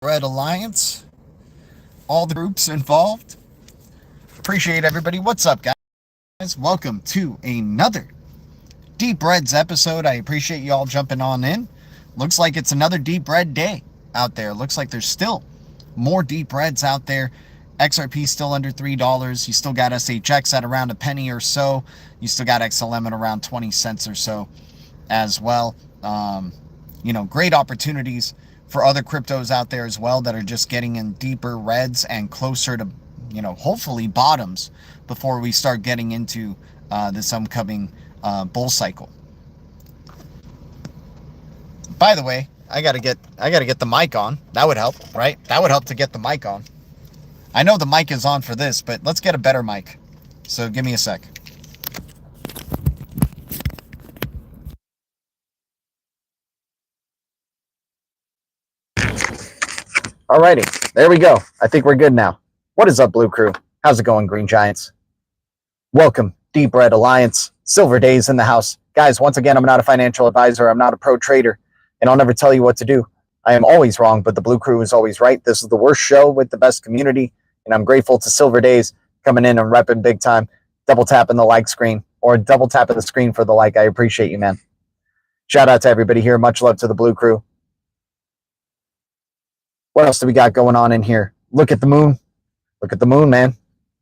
Red Alliance, all the groups involved. Appreciate everybody. What's up, guys? Welcome to another Deep Reds episode. I appreciate you all jumping on in. Looks like it's another Deep Red day out there. Looks like there's still more Deep Reds out there. XRP still under $3. You still got SHX at around a penny or so. You still got XLM at around 20 cents or so as well. Great opportunities for other cryptos out there as well that are just getting in deeper reds and closer to, hopefully bottoms before we start getting into this upcoming bull cycle. By the way, I gotta get the mic on. That would help, right? That would help to get the mic on. I know the mic is on for this, but let's get a better mic. So give me a sec. Alrighty, there we go. I think we're good now. What is up, Blue Crew? How's it going, Green Giants? Welcome, Deep Red Alliance. Silver Days in the house. Guys, once again, I'm not a financial advisor. I'm not a pro trader, and I'll never tell you what to do. I am always wrong, but the Blue Crew is always right. This is the worst show with the best community, and I'm grateful to Silver Days coming in and repping big time, double tapping the like screen, or double tapping the screen for the like. I appreciate you, man. Shout out to everybody here. Much love to the Blue Crew. What else do we got going on in here? Look at the moon. Look at the moon, man.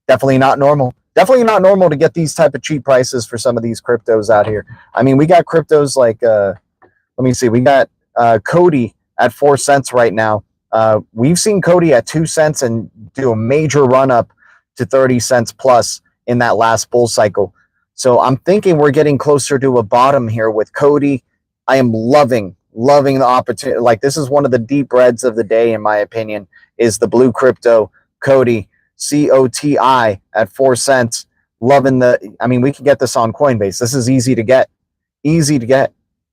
Definitely not normal. Definitely not normal to get these type of cheap prices for some of these cryptos out here. I mean, we got cryptos like, let me see. We got Cody at 4 cents right now. We've seen Cody at 2 cents and do a major run up to 30 cents plus in that last bull cycle. So I'm thinking we're getting closer to a bottom here with Cody. I am loving the opportunity. Like, this is one of the deep reds of the day, in my opinion, is the blue crypto Cody, COTI at 4 cents. Loving we can get this on Coinbase. This is easy to get.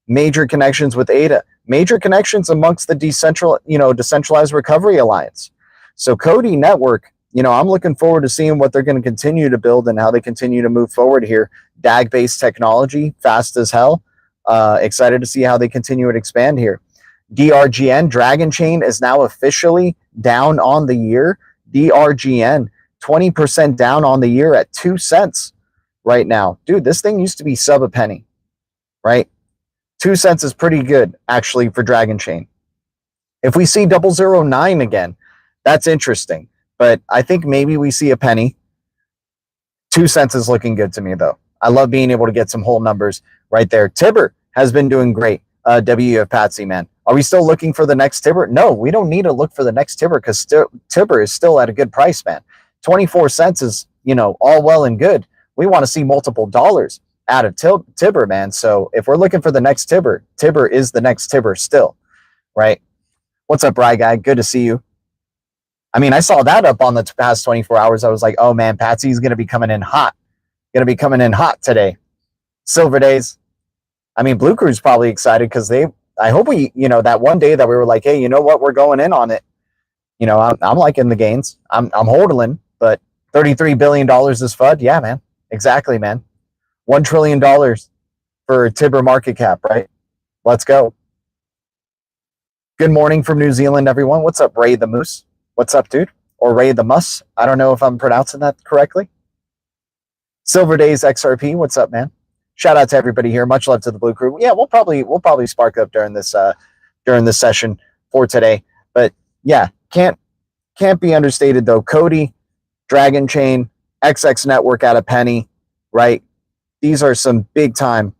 Major connections with ADA, major connections amongst the decentralized recovery alliance. So Cody network, I'm looking forward to seeing what they're going to continue to build and how they continue to move forward here. DAG based technology, fast as hell. Excited to see how they continue to expand here. DRGN, Dragon Chain, is now officially down on the year. DRGN, 20% down on the year at 2 cents right now. Dude, this thing used to be sub a penny, right? 2 cents is pretty good, actually, for Dragon Chain. If we see 009 again, that's interesting. But I think maybe we see a penny. 2 cents is looking good to me, though. I love being able to get some whole numbers right there. Tibber has been doing great. WF Patsy, man. Are we still looking for the next Tibber? No, we don't need to look for the next Tibber because Tibber is still at a good price, man. 24 cents is, all well and good. We want to see multiple dollars out of Tibber, man. So if we're looking for the next Tibber, Tibber is the next Tibber still, right? What's up, Rye Guy? Good to see you. I mean, I saw that up on the past 24 hours. I was like, oh, man, Patsy's going to be coming in hot. Going to be coming in hot today. Silver Days. I mean, Blue Crew's probably excited because I hope we, that one day that we were like, hey, you know what? We're going in on it. I'm liking the gains. I'm hodling, but $33 billion is FUD. Yeah, man. Exactly, man. $1 trillion for Tibber market cap, right? Let's go. Good morning from New Zealand, everyone. What's up, Ray the Moose? What's up, dude? Or Ray the Muss? I don't know if I'm pronouncing that correctly. Silver Days XRP, what's up, man? Shout out to everybody here. Much love to the Blue Crew. Yeah, we'll probably spark up during this session for today. But yeah, can't be understated though. Cody, Dragon Chain, XX Network at a penny, right? These are some big time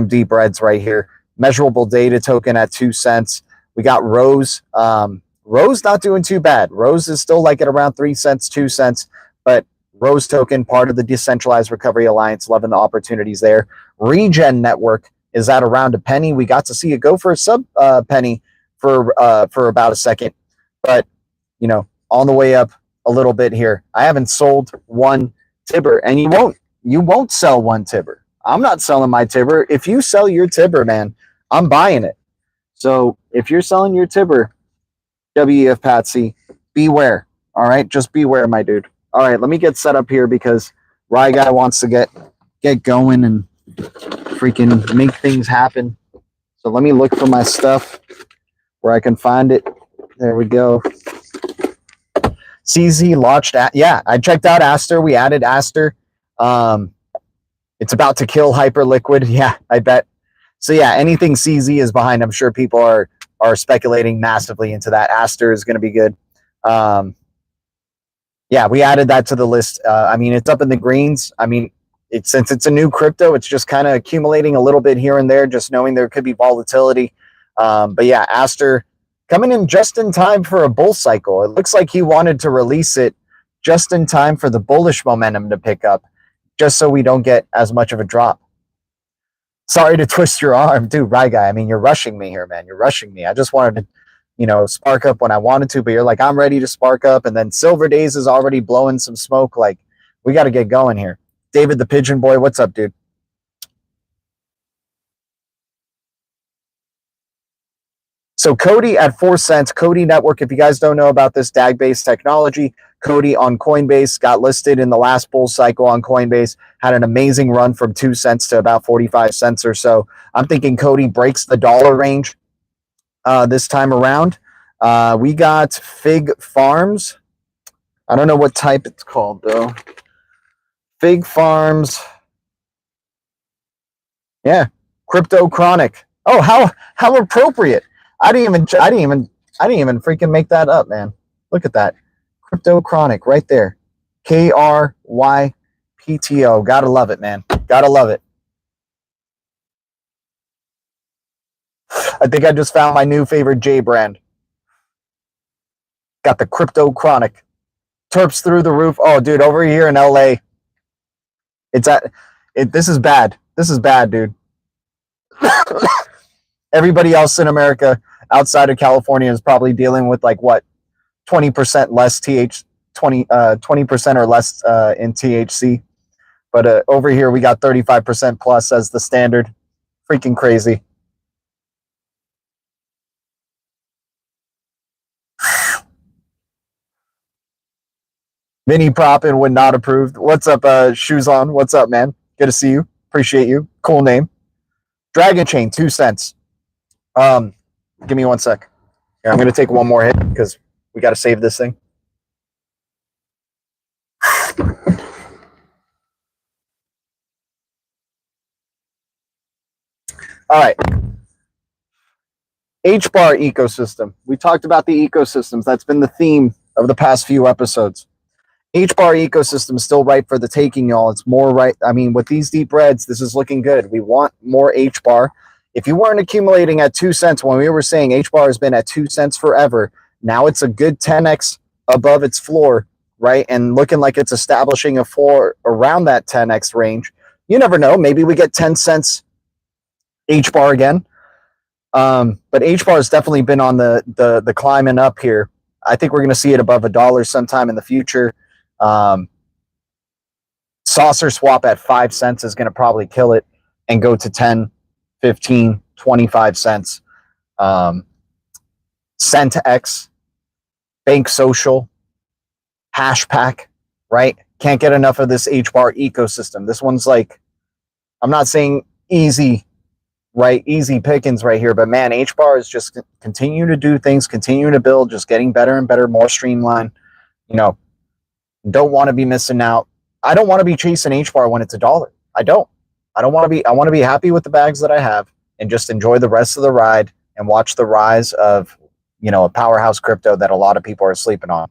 deep reds right here. Measurable data token at 2 cents. We got Rose. Rose not doing too bad. Rose is still like at around 3 cents, 2 cents, but Rose token, part of the Decentralized Recovery Alliance, loving the opportunities there. Regen Network is at around a penny. We got to see it go for a sub penny for about a second, but on the way up a little bit here. I haven't sold one Tibber, and you won't sell one Tibber. I'm not selling my Tibber. If you sell your Tibber, man, I'm buying it. So if you're selling your Tibber, WF Patsy, beware. All right, just beware, my dude. All right, let me get set up here because Rye Guy wants to get going and freaking make things happen. So let me look for my stuff where I can find it. There we go. CZ launched at, yeah, I checked out Aster. We added Aster. It's about to kill Hyperliquid. Yeah, I bet. So yeah, anything CZ is behind, I'm sure people are speculating massively into that. Aster is going to be good. Yeah, we added that to the list. I mean, it's up in the greens. I mean, since it's a new crypto, it's just kind of accumulating a little bit here and there, just knowing there could be volatility. But yeah, Aster coming in just in time for a bull cycle. It looks like he wanted to release it just in time for the bullish momentum to pick up, just so we don't get as much of a drop. Sorry to twist your arm, dude, right guy. I mean, you're rushing me here, man. You're rushing me. I just wanted to, spark up when I wanted to, but you're like, I'm ready to spark up. And then Silver Days is already blowing some smoke. Like, we got to get going here. David the Pigeon Boy, what's up, dude? So Cody at 4 cents, Cody Network, if you guys don't know about this DAG-based technology, Cody on Coinbase got listed in the last bull cycle on Coinbase, had an amazing run from 2 cents to about 45 cents or so. I'm thinking Cody breaks the dollar range this time around. We got Fig Farms. I don't know what type it's called, though. Fig Farms. Yeah, Crypto Chronic. Oh, how appropriate. I didn't even freaking make that up, man. Look at that. Crypto Chronic right there. KRYPTO. Gotta love it, man. Gotta love it. I think I just found my new favorite J brand. Got the Crypto Chronic. Terps through the roof. Oh, dude, over here in LA. This is bad. This is bad, dude. Everybody else in America outside of California is probably dealing with like what 20% less 20% or less in THC, but over here we got 35% plus as the standard. Freaking crazy. Mini Proppin would not approved. What's up, Shoes On? What's up, man? Good to see you. Appreciate you. Cool name. Dragon Chain, 2 cents. Give me 1 sec. Here, I'm going to take one more hit because we got to save this thing. All right. HBAR ecosystem. We talked about the ecosystems. That's been the theme of the past few episodes. HBAR ecosystem is still ripe for the taking, y'all. It's more right. I mean, with these deep reds, this is looking good. We want more HBAR. If you weren't accumulating at 2 cents, when we were saying HBAR has been at 2 cents forever, now it's a good 10x above its floor, right? And looking like it's establishing a floor around that 10x range. You never know. Maybe we get 10 cents HBAR again. But HBAR has definitely been on the climbing up here. I think we're going to see it above $1 sometime in the future. Saucer swap at 5 cents is going to probably kill it and go to 10, 15, 25 cents. CentX, Bank Social, Hashpack, right? Can't get enough of this HBAR ecosystem. This one's like, I'm not saying easy, right? Easy pickings right here, but man, HBAR is just continue to do things, continue to build, just getting better and better, more streamlined. Don't want to be missing out. I don't want to be chasing HBAR when it's $1. I want to be happy with the bags that I have and just enjoy the rest of the ride and watch the rise of, a powerhouse crypto that a lot of people are sleeping on.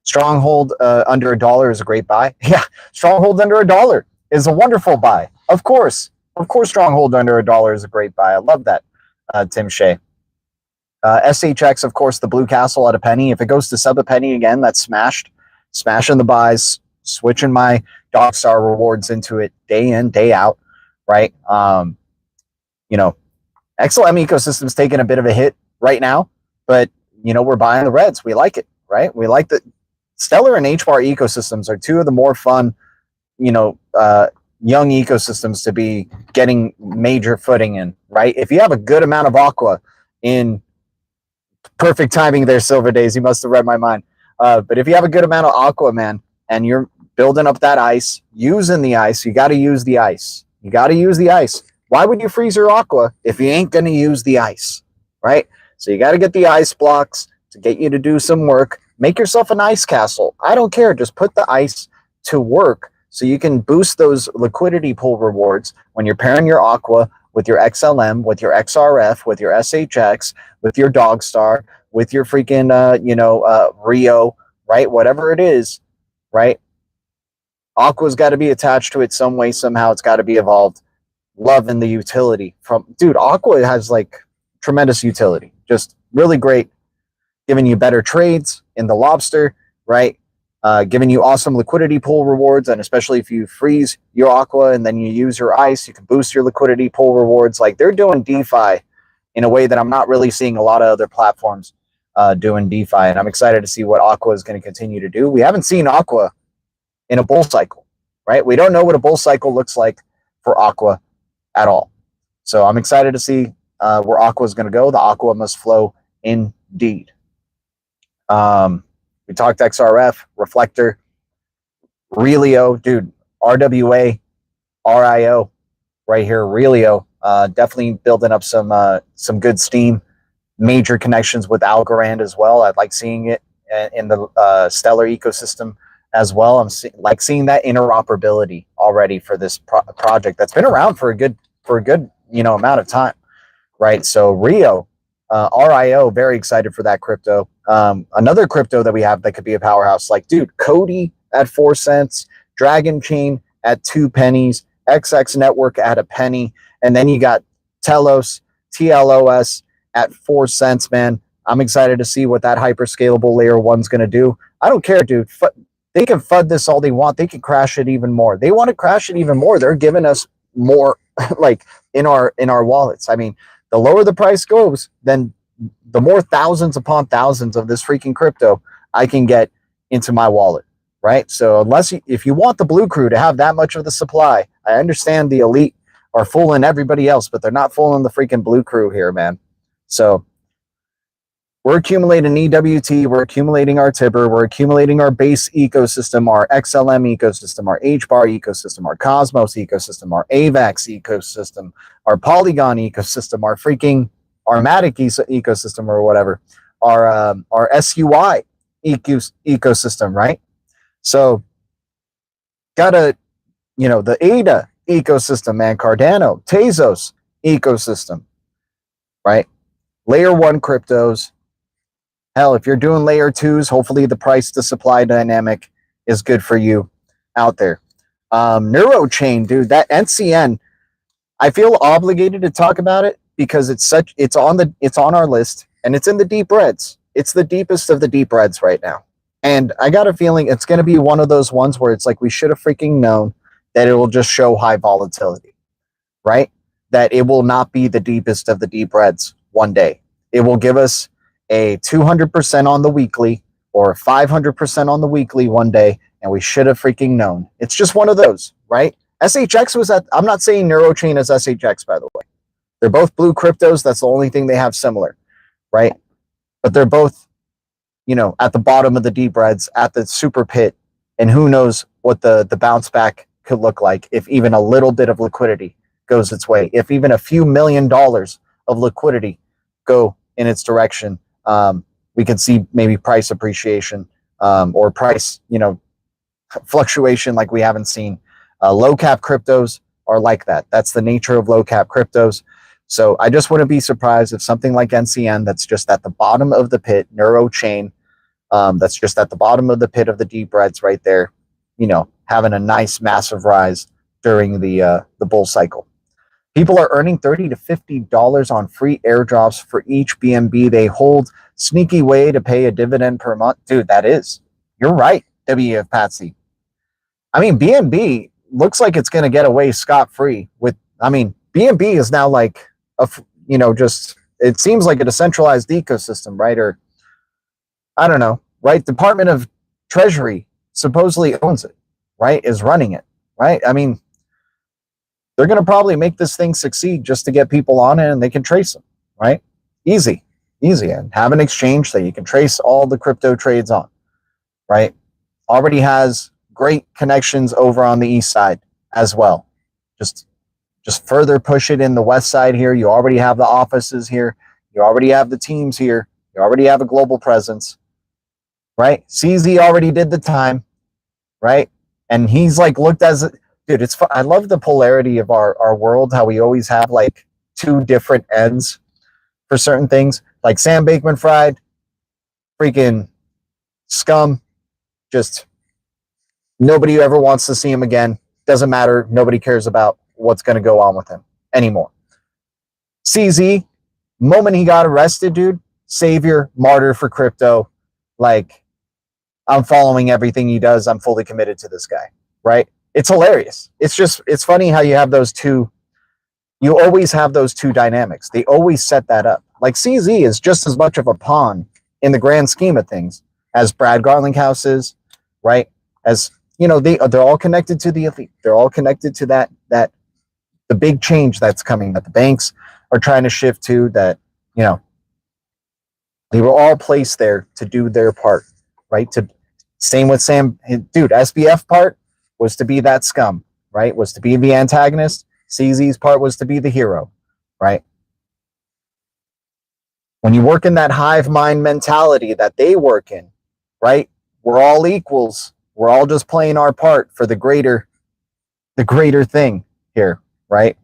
Stronghold under $1 is a great buy. Yeah, Stronghold under $1 is a wonderful buy. Of course, Stronghold under $1 is a great buy. I love that, Tim Shea. SHX, of course, the Blue Castle at a penny. If it goes to sub a penny again, that's smashed. Smashing the buys, switching my Dog Star rewards into it day in, day out, right? XLM ecosystem's taking a bit of a hit right now, but, we're buying the reds. We like it, right? We like the Stellar and HBAR ecosystems are two of the more fun, young ecosystems to be getting major footing in, right? If you have a good amount of aqua in perfect timing there, Silver Days, you must have read my mind. But if you have a good amount of aqua, man, and you're building up that ice, using the ice, you got to use the ice. You got to use the ice. Why would you freeze your aqua if you ain't going to use the ice, right? So you got to get the ice blocks to get you to do some work. Make yourself an ice castle. I don't care. Just put the ice to work so you can boost those liquidity pool rewards when you're pairing your Aqua with your XLM, with your XRF, with your SHX, with your Dogstar, with your freaking, Rio, right? Whatever it is, right? Aqua's got to be attached to it some way, somehow. It's got to be evolved. Loving the utility from, dude, Aqua has like tremendous utility. Just really great, giving you better trades in the lobster, right? Giving you awesome liquidity pool rewards, and especially if you freeze your Aqua and then you use your ice, you can boost your liquidity pool rewards. Like, they're doing DeFi in a way that I'm not really seeing a lot of other platforms doing DeFi, and I'm excited to see what Aqua is going to continue to do. We haven't seen Aqua in a bull cycle, right? We don't know what a bull cycle looks like for Aqua at all. So I'm excited to see where Aqua is going to go. The Aqua must flow indeed. We talked XRF, Reflector, Relio, dude, RWA, RIO right here, Relio, definitely building up some good steam. Major connections with Algorand as well. I like seeing it in the Stellar ecosystem as well. I'm seeing that interoperability already for this project that's been around for a good amount of time, right? So RIO, very excited for that crypto. Another crypto that we have that could be a powerhouse, like, dude, Cody at 4 cents, Dragon Chain at 2 pennies, XX Network at a penny, and then you got TLOS at 4 cents, man. I'm excited to see what that hyperscalable layer 1's going to do. I don't care, dude. They can FUD this all they want. They can crash it even more. They want to crash it even more. They're giving us more like in our wallets. I mean, the lower the price goes, then the more thousands upon thousands of this freaking crypto I can get into my wallet, right? So if you want the blue crew to have that much of the supply, I understand the elite are fooling everybody else, but they're not fooling the freaking blue crew here, man. So we're accumulating EWT, we're accumulating our Tibber, we're accumulating our base ecosystem, our XLM ecosystem, our HBAR ecosystem, our Cosmos ecosystem, our AVAX ecosystem, our Polygon ecosystem, our Matic ecosystem or whatever, our SUI ecosystem, right? So the ADA ecosystem, man, Cardano, Tezos ecosystem, right? Layer 1 cryptos. Hell, if you're doing layer 2s, hopefully the price to supply dynamic is good for you out there. Neurochain, dude, that NCN, I feel obligated to talk about it because it's on our list and it's in the deep reds. It's the deepest of the deep reds right now. And I got a feeling it's going to be one of those ones where it's like we should have freaking known that it will just show high volatility, right? That it will not be the deepest of the deep reds one day. It will give us a 200% on the weekly or 500% on the weekly one day, and we should have freaking known. It's just one of those, right? SHX was I'm not saying Neurochain is SHX, by the way. They're both blue cryptos. That's the only thing they have similar, right? But they're both, at the bottom of the deep reds, at the super pit, and who knows what the bounce back could look like if even a little bit of liquidity goes its way. If even a few $1 million of liquidity go in its direction, we could see maybe price appreciation or price, fluctuation like we haven't seen. Low cap cryptos are like that. That's the nature of low cap cryptos. So I just wouldn't be surprised if something like NCN that's just at the bottom of the pit, Neurochain, that's just at the bottom of the pit of the deep reds right there, having a nice massive rise during the bull cycle. People are earning $30 to $50 on free airdrops for each BNB they hold. Sneaky way to pay a dividend per month. Dude, that is. You're right, WF Patsy. I mean, BNB looks like it's going to get away scot-free with, BNB is now like, it seems like a decentralized ecosystem, right? Or, I don't know, right? Department of Treasury supposedly owns it, right? Is running it, right? I mean, they're going to probably make this thing succeed just to get people on it and they can trace them, right? Easy. And have an exchange that you can trace all the crypto trades on, right? Already has great connections over on the east side as well. Just further push it in the west side here. You already have the offices here. You already have the teams here. You already have a global presence, right? CZ already did the time, right? And he's like looked as, dude, it's fun. I love the polarity of our world, how we always have like two different ends for certain things. Like Sam Bankman-Fried, freaking scum, just nobody ever wants to see him again. Doesn't matter. Nobody cares about what's going to go on with him anymore. CZ, moment he got arrested, dude, savior, martyr for crypto. Like, I'm following everything he does. I'm fully committed to this guy, right? It's hilarious. It's funny how you have those two. You always have those two dynamics. They always set that up. Like CZ is just as much of a pawn in the grand scheme of things as Brad Garlinghouse is, right? As they're all connected to the elite. They're all connected to that the big change that's coming that the banks are trying to shift to. That they were all placed there to do their part, right? Same with Sam, dude. SBF part was to be that scum, right? Was to be the antagonist. CZ's part was to be the hero, right? When you work in that hive mind mentality that they work in, right? We're all equals. We're all just playing our part for the greater thing here, right?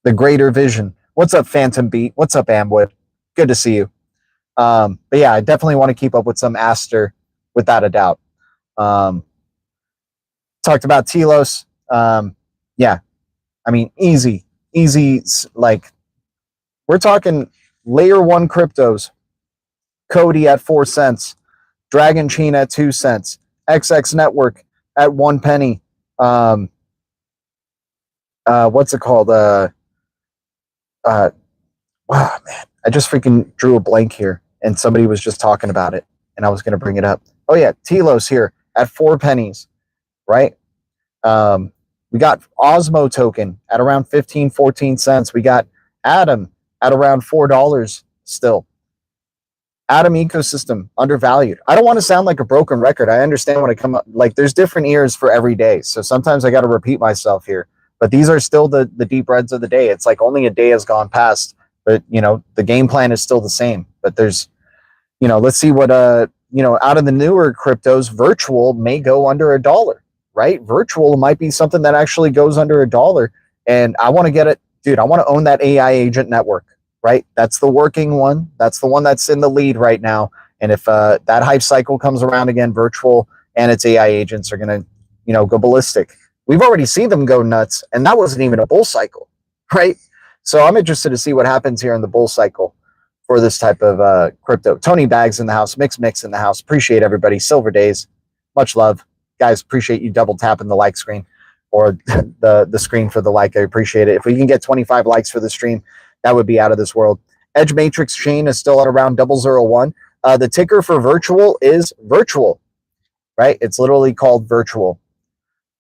The greater vision. What's up, Phantom Beat? What's up, Amwood? Good to see you. But yeah, I definitely want to keep up with some Aster, without a doubt. Talked about Telos. Yeah, I mean, easy, like, we're talking layer one cryptos. Cody at 4 cents, Dragon Chain at 2 cents, XX Network at 1 penny. What's it called? Wow, man, I just freaking drew a blank here, and somebody was just talking about it, and I was going to bring it up. Oh yeah, Telos here at 4 pennies, right? We got Osmo token at around 15, 14 cents. We got Atom at around $4 still. Atom ecosystem undervalued. I don't want to sound like a broken record. I understand when I come up, like, there's different ears for every day. So sometimes I got to repeat myself here, but these are still the deep reds of the day. It's like only a day has gone past, but the game plan is still the same. But there's, let's see what, out of the newer cryptos, virtual may go under $1, right? Virtual might be something that actually goes under $1. And I want to get it, dude. I want to own that AI agent network. Right? That's the working one. That's the one that's in the lead right now. And if that hype cycle comes around again, virtual and its AI agents are going to, go ballistic. We've already seen them go nuts, and that wasn't even a bull cycle, right? So I'm interested to see what happens here in the bull cycle for this type of crypto. Tony Bags in the house, Mix in the house. Appreciate everybody. Silver Days, much love. Guys, appreciate you double tapping the like screen or the screen for the like. I appreciate it. If we can get 25 likes for the stream, that would be out of this world. Edge Matrix chain is still at around 001. The ticker for virtual is virtual, right? It's literally called virtual.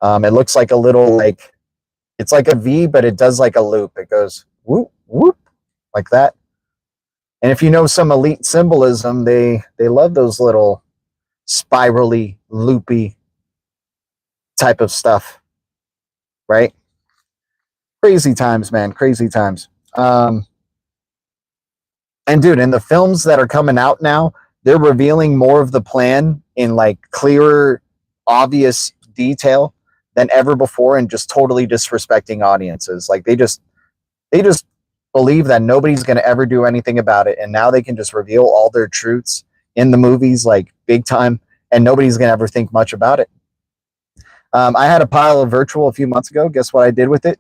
It looks like a little, like, it's like a V, but it does like a loop. It goes whoop, whoop, like that. And if you know some elite symbolism, they love those little spirally, loopy type of stuff, right? Crazy times, man. Crazy times. And dude, in the films that are coming out now, they're revealing more of the plan in like clearer, obvious detail than ever before, and just totally disrespecting audiences. Like they just believe that nobody's going to ever do anything about it, and now they can just reveal all their truths in the movies, like big time, and nobody's going to ever think much about it. I had a pile of virtual a few months ago. Guess what I did with it?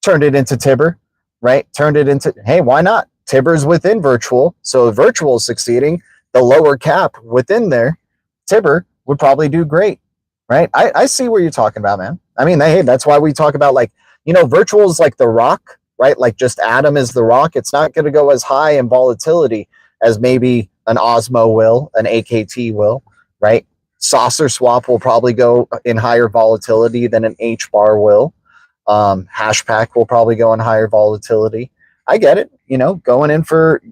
Turned it into Tibber. Right? Turned it into, hey, why not? Tibber's within virtual. So if virtual is succeeding, the lower cap within there, Tibber would probably do great. Right? I see what you're talking about, man. I mean, hey, that's why we talk about, like, virtual is like the rock, right? Like just Atom is the rock. It's not going to go as high in volatility as maybe an Osmo will, an AKT will, right? Saucer Swap will probably go in higher volatility than an HBAR will. Hashpack will probably go in higher volatility. I get it, going in for,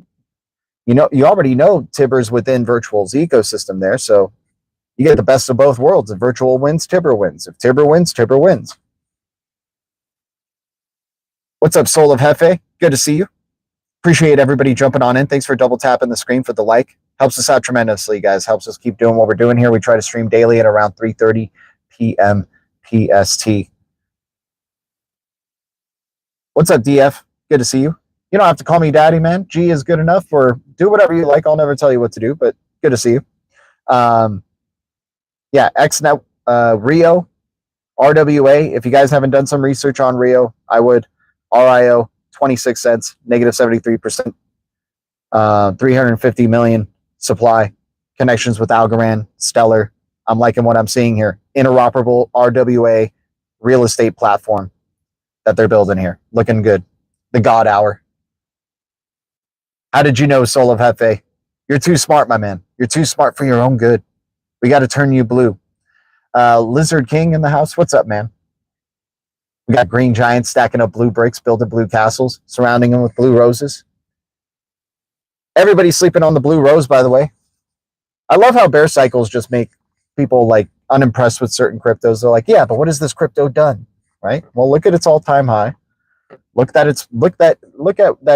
you already know Tibber's within virtual's ecosystem there. So you get the best of both worlds. If virtual wins, Tibber wins. If Tibber wins, Tibber wins. What's up, Soul of Hefe? Good to see you. Appreciate everybody jumping on in. Thanks for double tapping the screen for the like. Helps us out tremendously, guys. Helps us keep doing what we're doing here. We try to stream daily at around 3:30 p.m. PST. What's up, DF? Good to see you. You don't have to call me daddy, man. G is good enough, or do whatever you like. I'll never tell you what to do, but good to see you. Yeah, XNet, Rio, RWA. If you guys haven't done some research on Rio, I would. RIO, 26 cents, negative 73%, 350 million supply, connections with Algorand, Stellar. I'm liking what I'm seeing here. Interoperable RWA real estate platform that they're building here. Looking good. The God Hour. How did you know, Soul of Hefe? You're too smart, my man. You're too smart for your own good. We got to turn you blue. Lizard King in the house. What's up, man? We got green giants stacking up blue bricks, building blue castles, surrounding them with blue roses. Everybody's sleeping on the blue rose, by the way. I love how bear cycles just make people like unimpressed with certain cryptos. They're like, yeah, but what has this crypto done? Right? Well, look at its all-time high. Look at that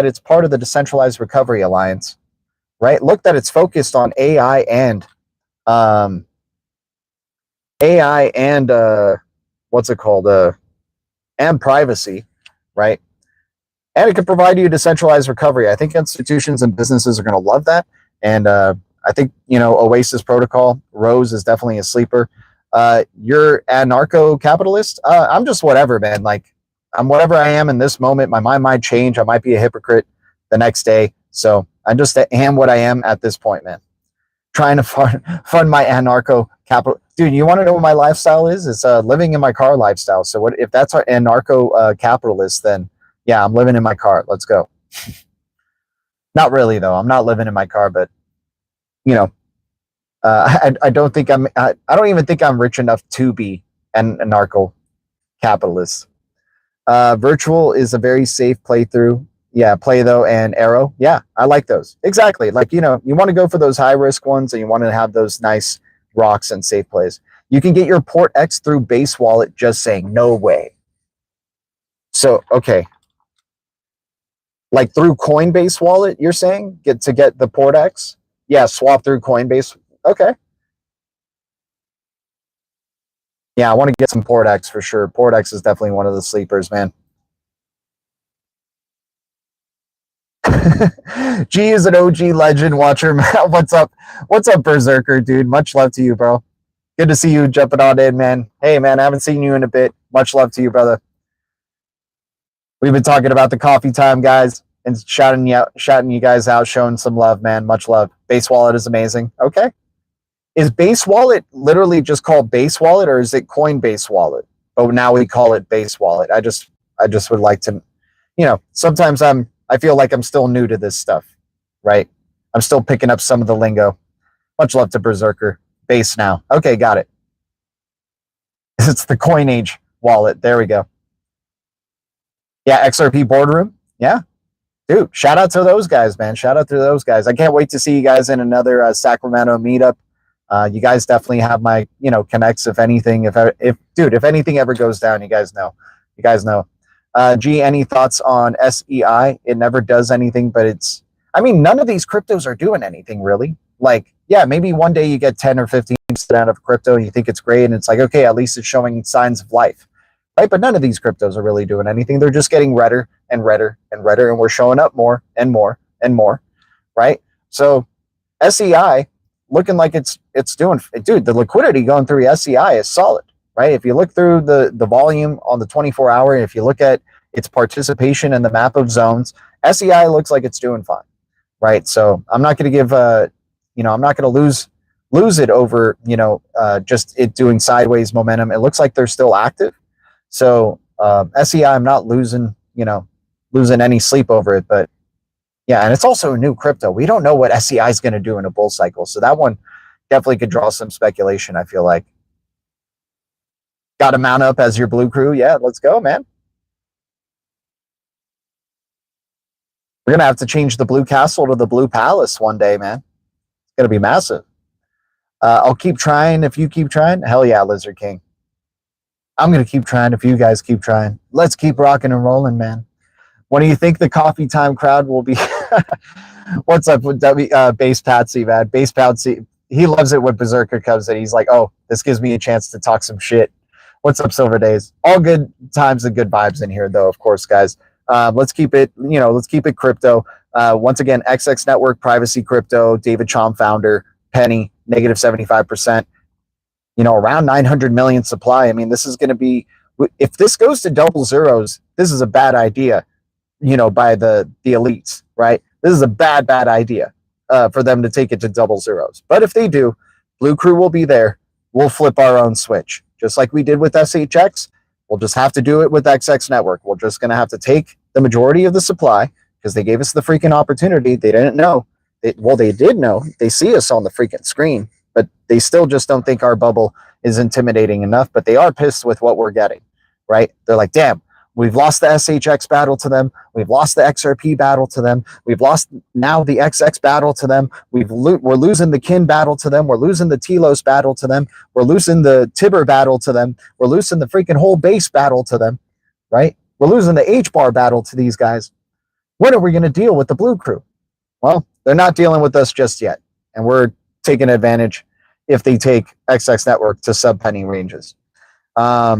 it's part of the Decentralized Recovery Alliance. Right? Look that it's focused on AI and what's it called? And privacy, right? And it can provide you decentralized recovery. I think institutions and businesses are going to love that. And I think, Oasis Protocol, Rose is definitely a sleeper. You're anarcho-capitalist? I'm just whatever, man. Like, I'm whatever I am in this moment. My mind might change. I might be a hypocrite the next day. So I just am what I am at this point, man. Trying to fund my anarcho-capital. Dude, you want to know what my lifestyle is? It's living in my car lifestyle. So what if that's our anarcho-capitalist, then yeah, I'm living in my car. Let's go. Not really, though. I'm not living in my car, but I don't think I don't even think I'm rich enough to be an anarcho-capitalist. Virtual is a very safe playthrough. Yeah, Play Though and Arrow. Yeah, I like those. Exactly. Like, you want to go for those high risk ones and you want to have those nice rocks and safe plays. You can get your Port X through Base Wallet, just saying no way. So, okay. Like through Coinbase Wallet, you're saying? Get the Port X? Yeah, swap through Coinbase. Okay. Yeah, I want to get some Port X for sure. Port X is definitely one of the sleepers, man. G is an OG legend watcher. What's up? What's up, Berserker, dude? Much love to you, bro. Good to see you jumping on in, man. Hey, man, I haven't seen you in a bit. Much love to you, brother. We've been talking about the coffee time, guys, and shouting you guys out, showing some love, man. Much love. Base Wallet is amazing. Okay. Is Base Wallet literally just called Base Wallet, or is it Coinbase Wallet? Oh, now we call it Base Wallet. I just would like to, sometimes I feel like I'm still new to this stuff, right? I'm still picking up some of the lingo. Much love to Berserker. Base now. Okay, got it. It's the Coinage wallet. There we go. Yeah, XRP Boardroom. Yeah. Dude, shout out to those guys, man. Shout out to those guys. I can't wait to see you guys in another Sacramento meetup. You guys definitely have my, connects if anything. If anything ever goes down, you guys know. G, any thoughts on SEI? It never does anything, but none of these cryptos are doing anything really. Like, yeah, maybe one day you get 10 or 15% out of crypto and you think it's great. And it's like, okay, at least it's showing signs of life, right? But none of these cryptos are really doing anything. They're just getting redder and redder and redder. And we're showing up more and more and more, right? So SEI looking like it's doing, dude, the liquidity going through SEI is solid. Right? If you look through the volume on the 24-hour, if you look at its participation in the map of zones, SEI looks like it's doing fine, right? So I'm not going to give, I'm not going to lose it over, just it doing sideways momentum. It looks like they're still active. So SEI, I'm not losing any sleep over it, but yeah, and it's also a new crypto. We don't know what SEI is going to do in a bull cycle. So that one definitely could draw some speculation, I feel like. Got to mount up as your blue crew. Yeah, let's go, man. We're going to have to change the blue castle to the blue palace one day, man. It's going to be massive. I'll keep trying if you keep trying. Hell yeah, Lizard King. I'm going to keep trying if you guys keep trying. Let's keep rocking and rolling, man. When do you think the coffee time crowd will be What's up with Base Patsy, man? Base Patsy, he loves it when Berserker comes in. He's like, oh, this gives me a chance to talk some shit. What's up, Silver Days? All good times and good vibes in here, though, of course, guys. Let's keep it, let's keep it crypto. Once again, XX Network, Privacy Crypto, David Chom founder, Penny, negative 75%, around 900 million supply. I mean, this is going to be, if this goes to double zeros, this is a bad idea, by the elites, right? This is a bad idea for them to take it to double zeros. But if they do, Blue Crew will be there. We'll flip our own switch, just like we did with SHX. We'll just have to do it with XX Network. We're just going to have to take the majority of the supply because they gave us the freaking opportunity. They didn't know. They did know. They see us on the freaking screen, but they still just don't think our bubble is intimidating enough. But they are pissed with what we're getting, right? They're like, damn, we've lost the SHX battle to them. We've lost the XRP battle to them. We've lost now the XX battle to them. We're losing the Kin battle to them. We're losing the Telos battle to them. We're losing the Tibber battle to them. We're losing the freaking whole base battle to them, right? We're losing the HBAR battle to these guys. When are we going to deal with the Blue Crew? Well, they're not dealing with us just yet. And we're taking advantage if they take XX Network to sub-penny ranges. Let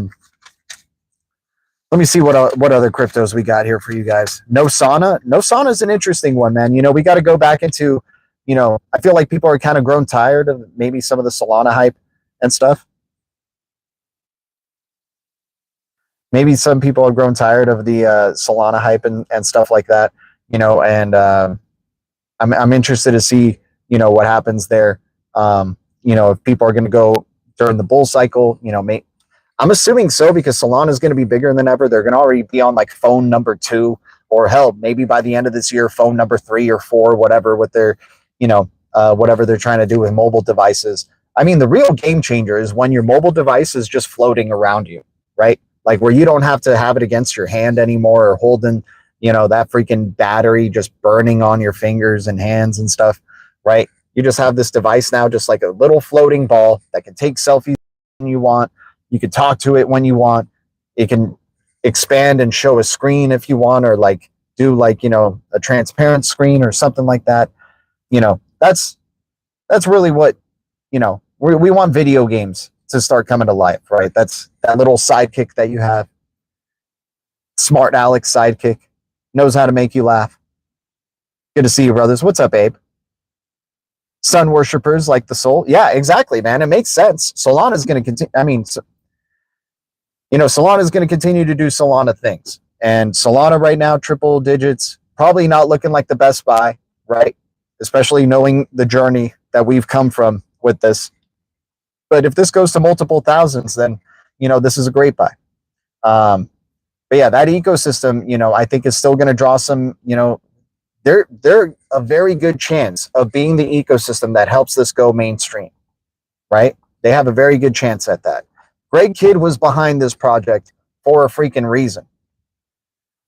me see what other cryptos we got here for you guys. No Sauna is an interesting one, man. We got to go back into, I feel like people are kind of grown tired of maybe some of the Solana hype and stuff. Maybe some people have grown tired of the Solana hype and stuff like that, and I'm interested to see, what happens there. If people are going to go during the bull cycle, I'm assuming so because Solana is going to be bigger than ever. They're going to already be on like phone number 2, or hell, maybe by the end of this year, phone number 3 or 4, whatever, with their, whatever they're trying to do with mobile devices. I mean, the real game changer is when your mobile device is just floating around you, right? Like where you don't have to have it against your hand anymore or holding, that freaking battery just burning on your fingers and hands and stuff, right? You just have this device now, just like a little floating ball that can take selfies when you want. You can talk to it when you want. It can expand and show a screen if you want, or like do like, a transparent screen or something like that. That's really what, we want video games to start coming to life, right? That's that little sidekick that you have. Smart Alex sidekick. Knows how to make you laugh. Good to see you, brothers. What's up, Abe? Sun worshippers like the soul. Yeah, exactly, man. It makes sense. Solana is going to continue. I mean, Solana is going to continue to do Solana things. And Solana right now, triple digits, probably not looking like the best buy, right? Especially knowing the journey that we've come from with this. But if this goes to multiple thousands, then, this is a great buy. But yeah, that ecosystem, I think is still going to draw some, they're a very good chance of being the ecosystem that helps this go mainstream, right? They have a very good chance at that. Greg Kidd was behind this project for a freaking reason,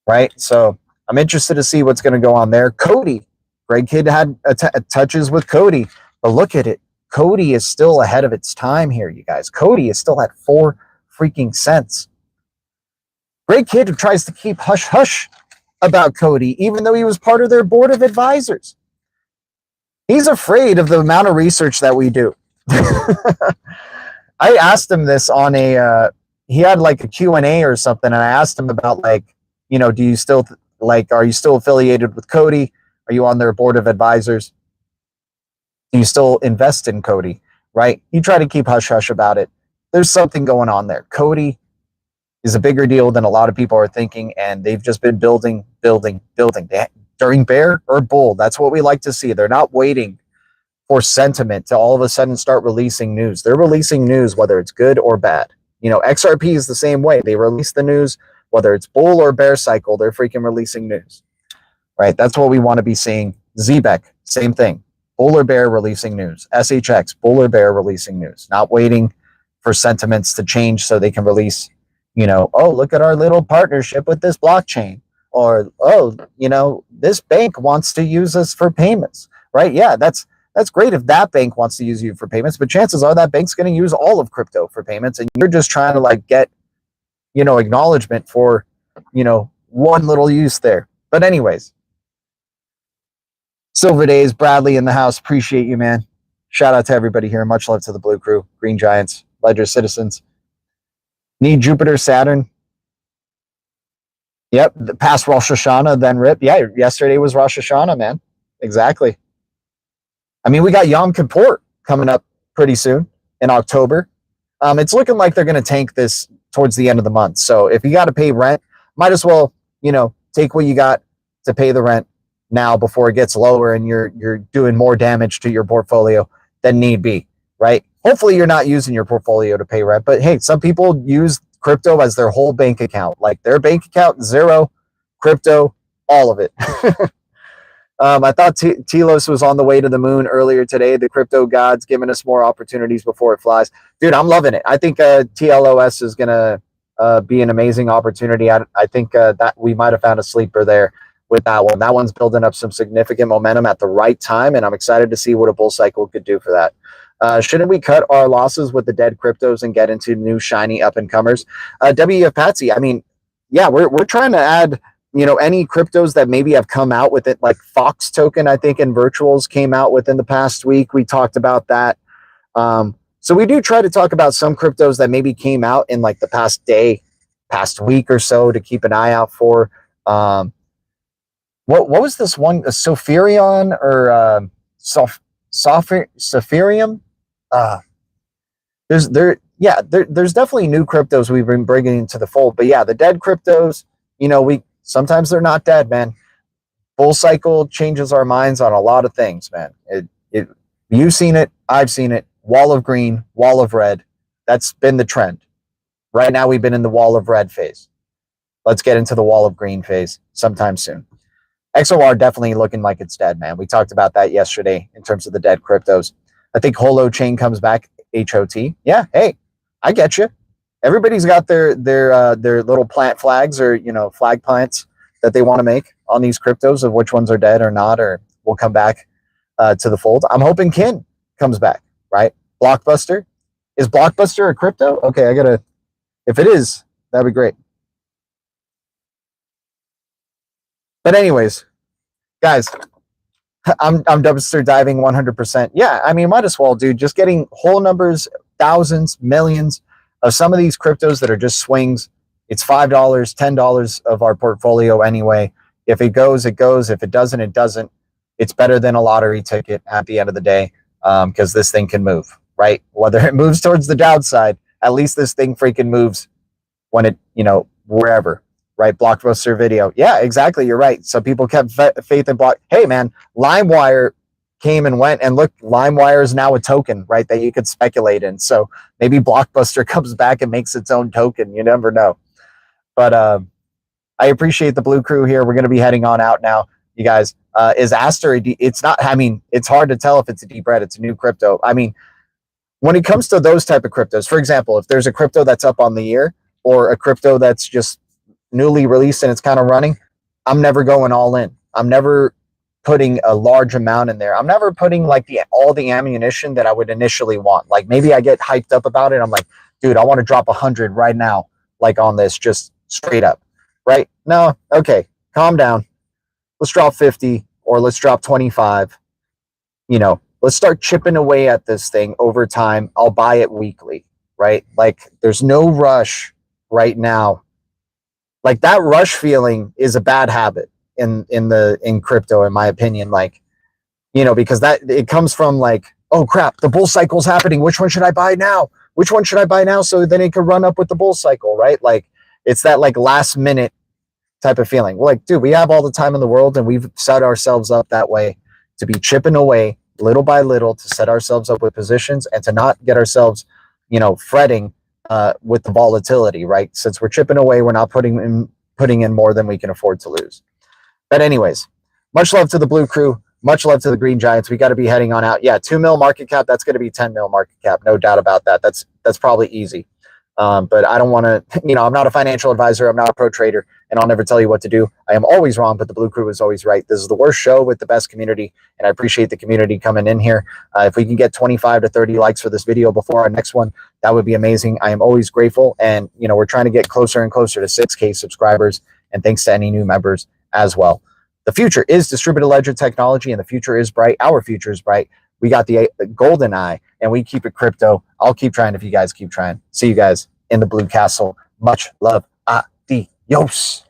right? So I'm interested to see what's going to go on there. Cody, Greg Kidd had touches with Cody, but look at it. Cody is still ahead of its time here, you guys. Cody is still at 4 freaking cents. Greg Kidd tries to keep hush-hush about Cody, even though he was part of their board of advisors. He's afraid of the amount of research that we do. I asked him this on he had like a Q&A or something, and I asked him about like, do you still, are you still affiliated with Cody? Are you on their board of advisors? Do you still invest in Cody, right? He tried to keep hush-hush about it. There's something going on there. Cody is a bigger deal than a lot of people are thinking, and they've just been building. During bear or bull, that's what we like to see. They're not waiting for sentiment to all of a sudden start releasing news. They're releasing news, whether it's good or bad. XRP is the same way. They release the news, whether it's bull or bear cycle, they're freaking releasing news, right? That's what we want to be seeing. ZBEC, same thing. Bull or bear releasing news. SHX, bull or bear releasing news. Not waiting for sentiments to change so they can release, oh, look at our little partnership with this blockchain. Or, oh, this bank wants to use us for payments, right? Yeah, that's great if that bank wants to use you for payments, but chances are that bank's going to use all of crypto for payments, and you're just trying to like get, acknowledgement for, one little use there. But anyways, Silver Days, Bradley in the house. Appreciate you, man. Shout out to everybody here. Much love to the Blue Crew, Green Giants, Ledger Citizens. Need Jupiter, Saturn. Yep, the past Rosh Hashanah, then Rip. Yeah, yesterday was Rosh Hashanah, man. Exactly. I mean, we got Yom Kippur coming up pretty soon in October. It's looking like they're going to tank this towards the end of the month. So if you got to pay rent, might as well, take what you got to pay the rent now before it gets lower and you're doing more damage to your portfolio than need be, right? Hopefully you're not using your portfolio to pay rent, but hey, some people use crypto as their whole bank account, like their bank account, zero, crypto, all of it. I thought Telos was on the way to the moon earlier today. The crypto god's giving us more opportunities before it flies. Dude, I'm loving it. I think TLOS is going to be an amazing opportunity. I think that we might have found a sleeper there with that one. That one's building up some significant momentum at the right time, and I'm excited to see what a bull cycle could do for that. Shouldn't we cut our losses with the dead cryptos and get into new shiny up-and-comers? WF Patsy, I mean, yeah, we're trying to add any cryptos that maybe have come out with it, like Fox token, I think, and virtuals came out within the past week. We talked about that. So we do try to talk about some cryptos that maybe came out in like the past week or so to keep an eye out for. What was this one? Sopherion or Sopherium? There's definitely new cryptos we've been bringing into the fold. But yeah, the dead cryptos, sometimes they're not dead, man. Bull cycle changes our minds on a lot of things, man. You've seen it. I've seen it. Wall of green, wall of red. That's been the trend. Right now, we've been in the wall of red phase. Let's get into the wall of green phase sometime soon. XOR definitely looking like it's dead, man. We talked about that yesterday in terms of the dead cryptos. I think Holo Chain comes back, HOT. Yeah, hey, I get you. Everybody's got their little plant flags or flag plants that they want to make on these cryptos of which ones are dead or not or will come back to the fold. I'm hoping Kin comes back, right? Blockbuster. Is Blockbuster a crypto? Okay, if it is, that'd be great. But anyways, guys, I'm dumpster diving 100%. Yeah, I mean, might as well, dude. Just getting whole numbers, thousands, millions of some of these cryptos that are just swings. It's $5, $10 of our portfolio anyway. If it goes, it goes. If it doesn't, it doesn't. It's better than a lottery ticket at the end of the day because this thing can move, right? Whether it moves towards the downside, at least this thing freaking moves when it, wherever, right? Blockbuster Video. Yeah, exactly. You're right. Some people kept faith in Block. Hey, man, LimeWire came and went, and look, LimeWire is now a token, right, that you could speculate in. So maybe Blockbuster comes back and makes its own token. You never know. But I appreciate the Blue Crew here. We're going to be heading on out now, you guys. Is Aster it's not, I mean, it's hard to tell if it's a deep red. It's a new crypto. I mean, when it comes to those type of cryptos, for example, if there's a crypto that's up on the year or a crypto that's just newly released and it's kind of running, I'm never going all in. I'm never putting a large amount in there. I'm never putting like all the ammunition that I would initially want. Like maybe I get hyped up about it. I'm like, dude, I want to drop 100 right now, like on this, just straight up, right? No, okay, calm down. Let's drop 50 or let's drop 25. Let's start chipping away at this thing over time. I'll buy it weekly, right? Like there's no rush right now. Like that rush feeling is a bad habit in crypto, in my opinion. Like, because that it comes from like, oh crap, the bull cycle's happening. Which one should I buy now? Which one should I buy now so then it could run up with the bull cycle, right? Like it's that like last minute type of feeling. We're like, dude, we have all the time in the world and we've set ourselves up that way to be chipping away little by little to set ourselves up with positions and to not get ourselves, fretting with the volatility, right? Since we're chipping away, we're not putting in more than we can afford to lose. But anyways, much love to the Blue Crew. Much love to the Green Giants. We got to be heading on out. Yeah, 2 mil market cap. That's going to be 10 mil market cap. No doubt about that. That's probably easy. But I don't want to, I'm not a financial advisor. I'm not a pro trader, and I'll never tell you what to do. I am always wrong, but the Blue Crew is always right. This is the worst show with the best community, and I appreciate the community coming in here. If we can get 25 to 30 likes for this video before our next one, that would be amazing. I am always grateful, and we're trying to get closer and closer to 6K subscribers, and thanks to any new members as well. the future is distributed ledger technology, and the future is bright. Our future is bright. We got the golden eye, and we keep it crypto. I'll keep trying if you guys keep trying. See you guys in the blue castle. Much love. Adios.